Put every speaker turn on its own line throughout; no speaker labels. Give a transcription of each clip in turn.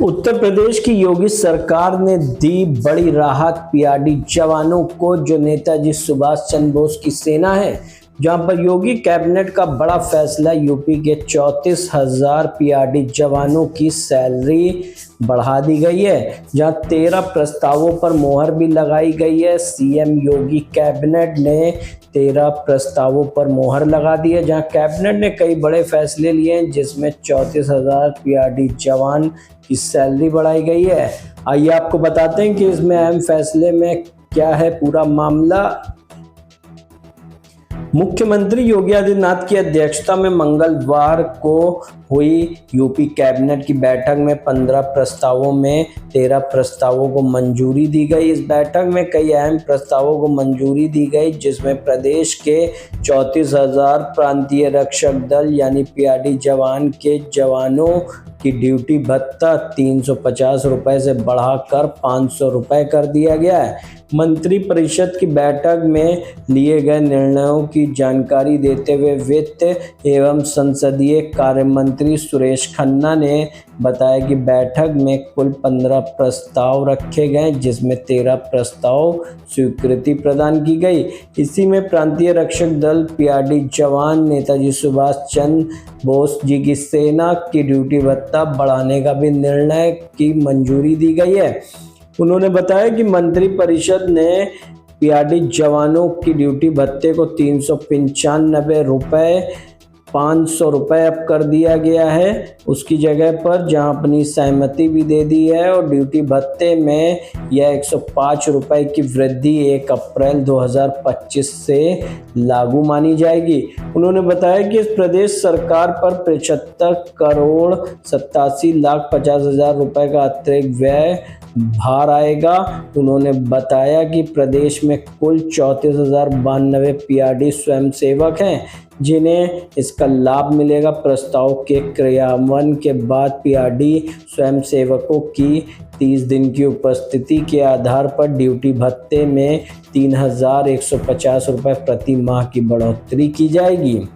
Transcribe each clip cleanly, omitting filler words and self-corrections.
उत्तर प्रदेश की योगी सरकार ने दी बड़ी राहत पीआरडी जवानों को, जो नेताजी सुभाष चंद्र बोस की सेना है। जहां पर योगी कैबिनेट का बड़ा फैसला, यूपी के 34,000 पीआरडी जवानों की सैलरी बढ़ा दी गई है। जहां 13 प्रस्तावों पर मोहर भी लगाई गई है। सीएम योगी कैबिनेट ने 13 प्रस्तावों पर मोहर लगा दी है। जहां कैबिनेट ने कई बड़े फैसले लिए हैं, जिसमें 34,000 पीआरडी जवान की सैलरी बढ़ाई गई है। आइए आपको बताते हैं कि इसमें अहम फैसले में क्या है पूरा मामला। मुख्यमंत्री योगी आदित्यनाथ की अध्यक्षता में मंगलवार को हुई यूपी कैबिनेट की बैठक में 15 प्रस्तावों में 13 प्रस्तावों को मंजूरी दी गई। इस बैठक में कई अहम प्रस्तावों को मंजूरी दी गई, जिसमें प्रदेश के 34,000 प्रांतीय रक्षक दल यानी पीआरडी जवान के जवानों की ड्यूटी भत्ता 350 रुपये से बढ़ाकर 500 रुपये कर दिया गया है। मंत्रिपरिषद की बैठक में लिए गए निर्णयों की जानकारी देते हुए वित्त एवं संसदीय कार्य मंत्री सुरेश खन्ना ने बताया कि बैठक में कुल 15 प्रस्ताव रखे गए, जिसमें 13 प्रस्ताव स्वीकृति प्रदान की गई। इसी में प्रांतीय रक्षक दल पीआरडी जवान नेताजी सुभाष चंद्र बोस जी की सेना की ड्यूटी भत्ता बढ़ाने का भी निर्णय की मंजूरी दी गई है। उन्होंने बताया कि मंत्रिपरिषद ने पीआरडी जवानों की ड्यूटी भत्ते को 395 रुपये 500 रुपये अब कर दिया गया है उसकी जगह पर, जहां अपनी सहमति भी दे दी है। और ड्यूटी भत्ते में यह 105 रुपये की वृद्धि 1 अप्रैल 2025 से लागू मानी जाएगी। उन्होंने बताया कि इस प्रदेश सरकार पर 75 करोड़ 87,50,000 रुपये का अतिरिक्त व्यय भार आएगा। उन्होंने बताया कि प्रदेश में कुल 34,092 पीआरडी स्वयंसेवक हैं, जिन्हें इसका लाभ मिलेगा। प्रस्ताव के क्रियान्वयन के बाद पीआरडी स्वयंसेवकों की 30 दिन की उपस्थिति के आधार पर ड्यूटी भत्ते में 3,150 रुपये प्रति माह की बढ़ोतरी की जाएगी।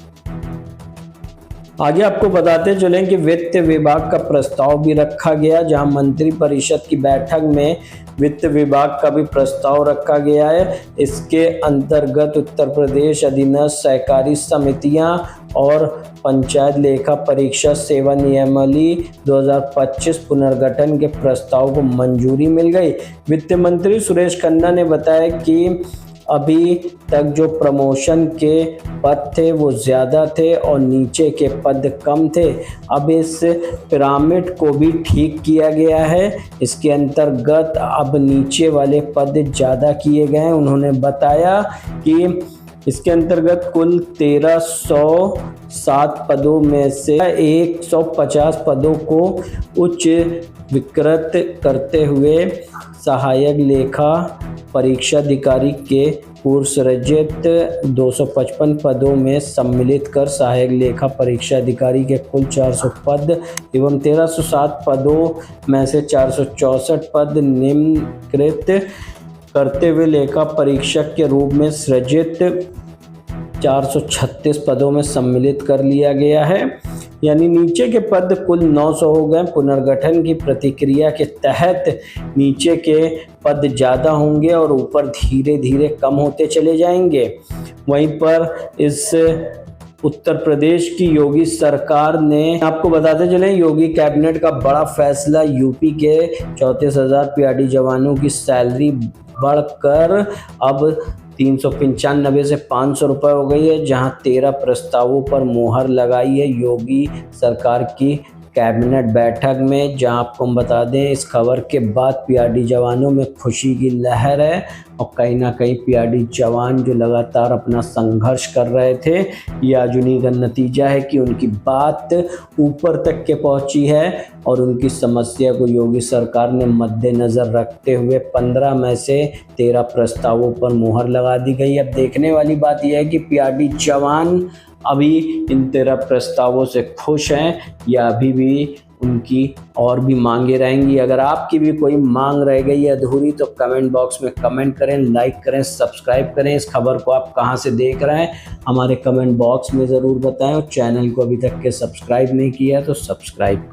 आगे आपको बताते चलें कि वित्त विभाग का प्रस्ताव भी रखा गया, जहां मंत्रिपरिषद की बैठक में वित्त विभाग का भी प्रस्ताव रखा गया है। इसके अंतर्गत उत्तर प्रदेश अधीनस्थ सहकारी समितियां और पंचायत लेखा परीक्षा सेवा नियमावली 2025 पुनर्गठन के प्रस्ताव को मंजूरी मिल गई। वित्त मंत्री सुरेश खन्ना ने बताया कि अभी तक जो प्रमोशन के पद थे वो ज़्यादा थे और नीचे के पद कम थे। अब इस पिरामिड को भी ठीक किया गया है। इसके अंतर्गत अब नीचे वाले पद ज़्यादा किए गए हैं। उन्होंने बताया कि इसके अंतर्गत कुल 1307 पदों में से 150 पदों को उच्च विकृत करते हुए सहायक लेखा परीक्षाधिकारी के पूर्व सृजित 255 पदों में सम्मिलित कर सहायक लेखा परीक्षाधिकारी के कुल 400 पद एवं 1307 पदों में से 464 पद निम्नकृत करते हुए लेखा परीक्षक के रूप में सृजित 436 पदों में सम्मिलित कर लिया गया है। यानी नीचे के पद कुल 900 हो गए। पुनर्गठन की प्रक्रिया के तहत नीचे के पद ज़्यादा होंगे और ऊपर धीरे धीरे कम होते चले जाएंगे। वहीं पर इस उत्तर प्रदेश की योगी सरकार ने, आपको बताते चलें, योगी कैबिनेट का बड़ा फैसला, यूपी के 34,000 पीआरडी जवानों की सैलरी बढ़कर अब 395 से 500 रुपये हो गई है। जहां 13 प्रस्तावों पर मोहर लगाई है योगी सरकार की कैबिनेट बैठक में। जहां आपको हम बता दें, इस खबर के बाद पीआरडी जवानों में खुशी की लहर है और कहीं ना कहीं पीआरडी जवान जो लगातार अपना संघर्ष कर रहे थे, ये आज उन्हीं का नतीजा है कि उनकी बात ऊपर तक के पहुंची है और उनकी समस्या को योगी सरकार ने मद्देनज़र रखते हुए 15 में से 13 प्रस्तावों पर मोहर लगा दी गई। अब देखने वाली बात यह है कि पीआरडी जवान अभी इन 13 प्रस्तावों से खुश हैं या अभी भी उनकी और भी मांगे रहेंगी। अगर आपकी भी कोई मांग रह गई है अधूरी तो कमेंट बॉक्स में कमेंट करें, लाइक करें, सब्सक्राइब करें। इस खबर को आप कहां से देख रहे हैं हमारे कमेंट बॉक्स में ज़रूर बताएं और चैनल को अभी तक के सब्सक्राइब नहीं किया है तो सब्सक्राइब करें।